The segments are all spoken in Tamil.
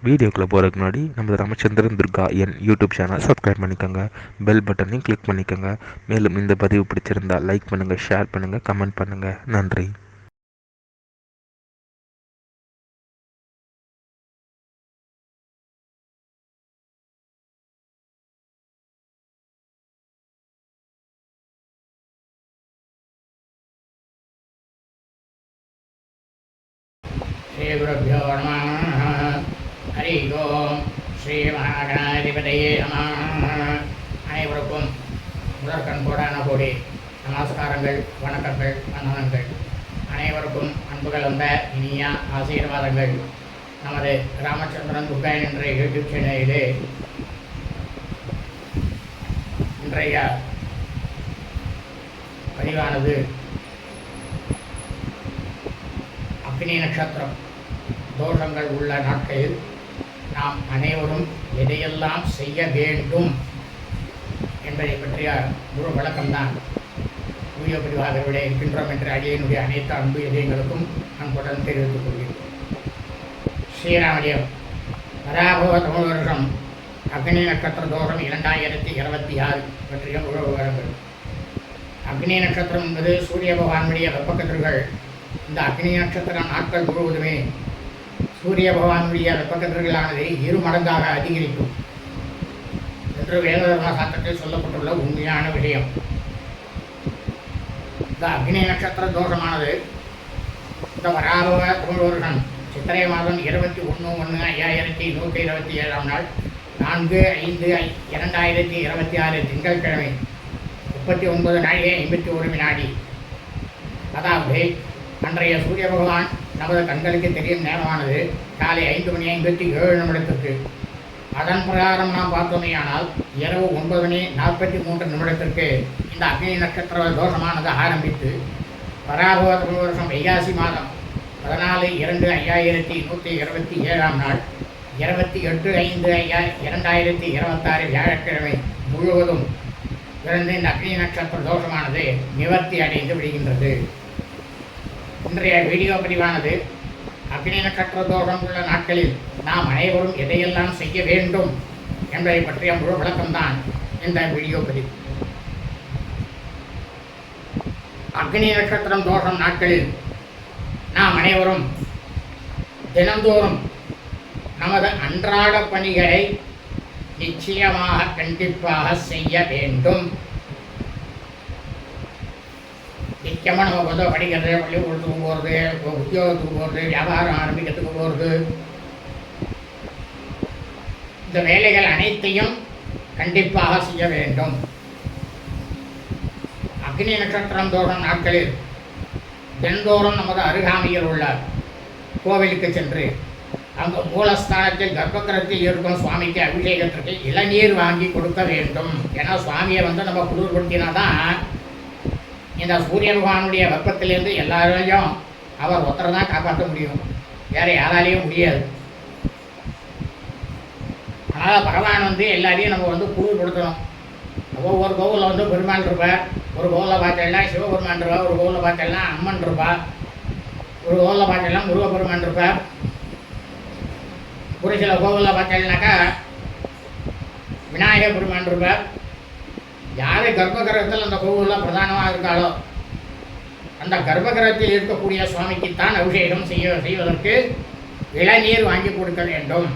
வீடியோக்குள்ளே போகிறதுக்கு முன்னாடி நம்ம ராமச்சந்திரன் துர்கா என் யூடியூப் சேனல் சப்ஸ்கிரைப் பண்ணிக்கோங்க, பெல் பட்டனையும் கிளிக் பண்ணிக்கோங்க. மேலும் இந்த பதிவு பிடிச்சிருந்தால் லைக் பண்ணுங்கள், ஷேர் பண்ணுங்கள், கமெண்ட் பண்ணுங்கள். நன்றி. श्रीगुरुभ्यो नमः. हरि ओम. ஸ்ரீ மகாகணாதிபதியே நமः. அனைவருக்கும் முதற்கண் கோடான கோடி நமஸ்காரங்கள், வணக்கங்கள், வந்தனங்கள். அனைவருக்கும் அன்பு கலந்த இனிய ஆசீர்வாதங்கள். நமது ராமச்சந்திரன் துர்கா என்ற யூடியூப் சேனலிலே இன்றைய பதிவானது அக்னி நட்சத்திரம் தோஷங்கள் உள்ள நாட்களில் நாம் அனைவரும் எதையெல்லாம் செய்ய வேண்டும் என்பதை பற்றிய ஒரு விளக்கம்தான் வீடியோ பதிவாக விட இருக்கின்றோம் என்று அடியனுடைய அனைத்து அன்பு இதயங்களுக்கும் அன்புடன் தெரிவித்துக் கொள்கிறேன். ஸ்ரீராமஜெயம். வராபவ தமிழ் வருஷம் அக்னி நட்சத்திர தோஷம் 2026 பற்றிய முழு விவரங்கள். அக்னி நட்சத்திரம் என்பது சூரிய பகவானுடைய வெப்பக்கதிர்கள் இந்த அக்னி நட்சத்திர நாட்கள் முழுவதுமே சூரிய பகவானுடைய வெப்பக்கதிர்களானது 2 மடங்காக அதிகரிக்கும் என்று வேததர்ம சாஸ்திரத்தில் சொல்லப்பட்டுள்ள உண்மையான விஷயம். இந்த அக்னி நட்சத்திர தோஷமானது இந்த வராபவ தமிழ் வருஷம் சித்திரை மாதம் 21/1/2127 நாள் 4/5/2026 திங்கட்கிழமை 39 நாழிகை 51 வினாடி. அதாவது அன்றைய சூரிய பகவான் நமது கண்களுக்கு தெரியும் நேரமானது காலை 5:57 அதன் பிரகாரம் நாம் பார்த்தோமேயானால் இரவு 9:43 இந்த அக்னி நட்சத்திர தோஷமானது ஆரம்பித்து வராபவ தமிழ் வருஷம் வைகாசி மாதம் 14/2/2127 நாள் 28/5/2026 வியாழக்கிழமை முழுவதும் பிறந்து இந்த அக்னி நட்சத்திர தோஷமானது நிவர்த்தி அடைந்து விடுகின்றது. இன்றைய வீடியோ பதிவானது அக்னி நட்சத்திர தோஷம் உள்ள நாட்களில் நாம் அனைவரும் எதையெல்லாம் செய்ய வேண்டும் என்பதை பற்றிய முழு விளக்கம்தான் இந்த வீடியோ பதிவு. அக்னி நட்சத்திரம் தோஷம் நாட்களில் நாம் அனைவரும் தினந்தோறும் நமது அன்றாட பணிகளை நிச்சயமாக கண்டிப்பாக செய்ய வேண்டும். நிச்சயமாக நம்ம வந்து படிக்கிறது, பள்ளிக்கூடத்துக்கு போகிறது, உத்தியோகத்துக்கு போகிறது, வியாபாரம் ஆரம்பிக்கிறதுக்கு போகிறது, இந்த வேலைகள் அனைத்தையும் கண்டிப்பாக செய்ய வேண்டும். அக்னி நட்சத்திரம் தோறும் நாட்களில் தினந்தோறும் நமது அருகாமையில் உள்ள கோவிலுக்கு சென்று அங்கு மூலஸ்தானத்தில் கர்ப்பகிரகத்தில் இருக்கும் சுவாமிக்கு அபிஷேகத்திற்கு இளநீர் வாங்கி கொடுக்க வேண்டும். ஏன்னா சுவாமியை வந்து நம்ம குளிர்படுத்தினாதான் இந்த சூரிய பகவானுடைய வெப்பத்திலேருந்து எல்லாரையும் அவர் ஒருத்தரை தான் காப்பாற்ற முடியும், வேறு யாராலையும் முடியாது. அதனால் பகவான் வந்து எல்லாரையும் நம்ம வந்து குளிர்படுத்தணும். ஒவ்வொரு கோவிலில் வந்து பெருமாள் இருப்பார், ஒரு கோவிலில் பார்த்தெல்லாம் சிவபெருமான் இருப்பார், ஒரு கோவிலில் பார்த்தெல்லாம் அம்மன் இருப்பார், ஒரு கோவிலில் பார்த்தெல்லாம் முருகப்பெருமான் இருப்பார், ஒரு சில கோவிலில் பார்த்தீங்கன்னாக்கா விநாயகர் பெருமான் இருப்பார். யார் கர்ப்பகிரகத்தில் அந்த கோவிலில் பிரதானமாக இருக்காளோ அந்த கர்ப்பகிரகத்தில் இருக்கக்கூடிய சுவாமிக்குத்தான் அபிஷேகம் செய்வதற்கு இளநீர் வாங்கி கொடுக்க வேண்டும்.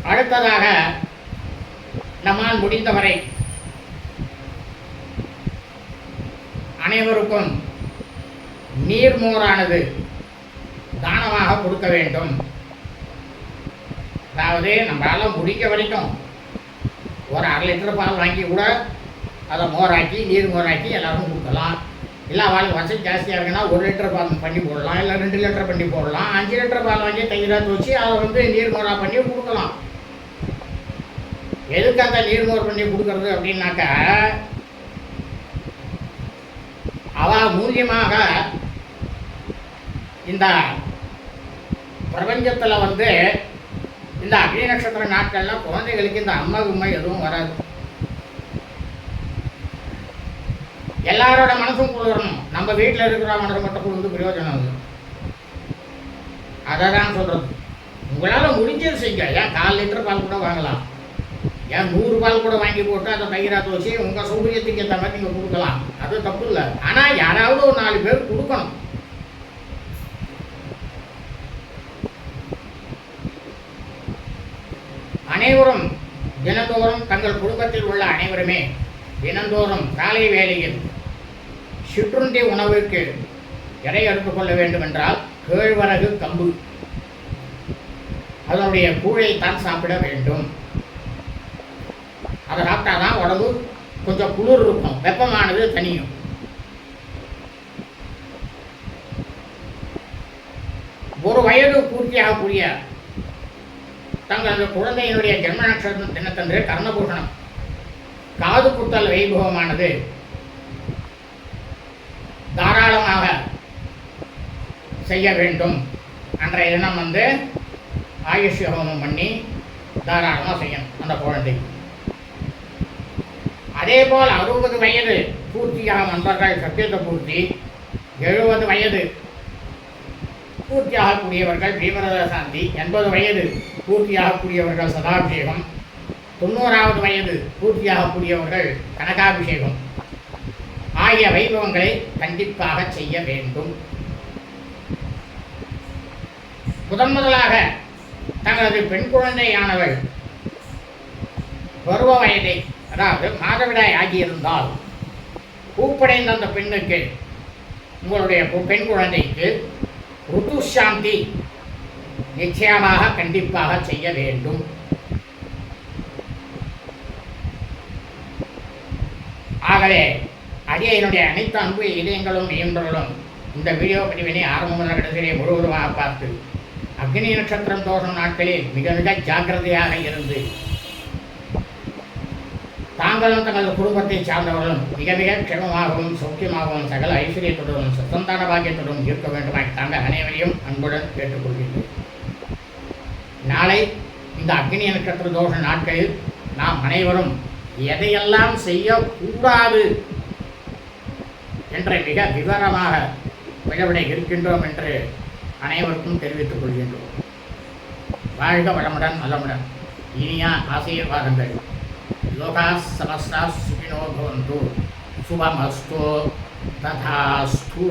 அடுத்ததாக நம்மால் முடிந்தவரை அனைவருக்கும் நீர்மோரானது தானமாக கொடுக்க வேண்டும். அதாவது நம்மளால் முடிக்க வரைக்கும் ஒரு 1/2 லிட்டர் பால் வாங்கி கூட அதை மோராக்கி நீர் மோராக்கி எல்லாரும் கொடுக்கலாம். இல்லை அவளுக்கு வசதி ஜாஸ்தியாக இருக்குன்னா 1 லிட்டர் பால் பண்ணி போடலாம், இல்லை 2 லிட்டர் பண்ணி போடலாம். 5 லிட்டர் பால் வாங்கி தயிராக வச்சு அதை வந்து நீர்மோரா பண்ணி கொடுக்கலாம். எதுக்கு அந்த நீர்மோர் பண்ணி கொடுக்கறது அப்படின்னாக்கா அவ மூலியமாக இந்த பிரபஞ்சத்தில் வந்து இந்த அக்னி நட்சத்திர நாட்கள்லாம் குழந்தைகளுக்கு இந்த அம்மா உண்மை எதுவும் வராது. எல்லாரோட மனசும் குளிரணும். நம்ம வீட்டில் இருக்கிற மனசு மட்டும் குளிர்ந்து பிரயோஜனம் இல்லை. அதை தான் சொல்கிறது. உங்களால் முடிஞ்சது செய்யுங்க. ஏன் 4 லிட்டர் பால் கூட வாங்கலாம், ஏன் 100 பால் கூட வாங்கி போட்டு அதை தயிராக வச்சு உங்கள் சௌகரியத்துக்கு ஏற்ற மாதிரி நீங்கள் கொடுக்கலாம். அது தப்பு இல்லை. ஆனால் யாராவது ஒரு 4 பேர் கொடுக்கணும். அனைவரும் தினந்தோறும் தங்கள் குடும்பத்தில் உள்ள அனைவருமே தினந்தோறும் காலை வேளையில் சிற்றுண்டி உணவுக்கு எடை எடுத்துக்கொள்ள வேண்டும் என்றால் கேழ்வரகு கம்பு அதனுடைய கூழைத்தான் சாப்பிட வேண்டும். அதை சாப்பிட்டாதான் உடம்பு கொஞ்சம் குளிர் இருக்கும், வெப்பமானது தனியும். ஒரு வயது பூர்த்தியாகக்கூடிய தங்களது குழந்தையினுடைய ஜென்ம நட்சத்திர தினத்தன்று கர்ணபூஷணம் காது குத்தல் வைபவமானது தாராளமாக செய்ய வேண்டும். அன்றைய தினம் ஆயுஷ் ஹோமம் பண்ணி தாராளமாக செய்யணும் அந்த குழந்தை. அதே போல் 60 வயது பூர்த்தியாகும் நண்பர்கள் சத்தியத்தை பூர்த்தி, 70 வயது பூர்த்தியாகக்கூடியவர்கள் பீமரத சாந்தி, 80 வயது பூர்த்தியாகக்கூடியவர்கள் சதாபிஷேகம், 90வது வயது பூர்த்தியாகக்கூடியவர்கள் கனகாபிஷேகம் ஆகிய வைபவங்களை கண்டிப்பாக செய்ய வேண்டும். முதலாக தங்களது பெண் குழந்தையானவள் பருவ வயதை, அதாவது மாதவிடாய் ஆகியிருந்தால் பூப்படைந்த அந்த பெண்ணுக்கு, உங்களுடைய பெண் குழந்தைக்கு ருத்துசாந்தி நிச்சயமாக கண்டிப்பாக செய்ய வேண்டும். ஆகவே அடியனுடைய அனைத்து அன்பு இதயங்களும் இயன்றவர்களும் இந்த வீடியோ பதிவினை ஆரம்பம் கடைசியிலே முழுவதுமாக பார்த்து அக்னி நட்சத்திரம் தோறும் நாட்களில் மிக மிக ஜாக்கிரதையாக இருந்து தாங்களும் தங்களது குடும்பத்தை சார்ந்தவர்களும் மிக மிக க்ஷேமமாகவும் சௌக்கியமாகவும் சகல ஐஸ்வர்யத்துடனும் சந்தான பாக்கியத்துடன் இருக்க வேண்டுமாய் தாங்கள் அனைவரையும் அன்புடன் கேட்டுக்கொள்கின்றேன். நாளை இந்த அக்னி நட்சத்திர தோஷ நாட்களில் நாம் அனைவரும் எதையெல்லாம் செய்யக்கூடாது என்ற மிக விவரமாக விளவிட இருக்கின்றோம் என்று அனைவருக்கும் தெரிவித்துக் கொள்கின்றோம். வாழ்க வளமுடன் நலமுடன். இனிய ஆசீர்வாதங்கள். லோகா சமஸ்தா சுகினோ பவந்து. சுபமஸ்து. ததாஸ்து.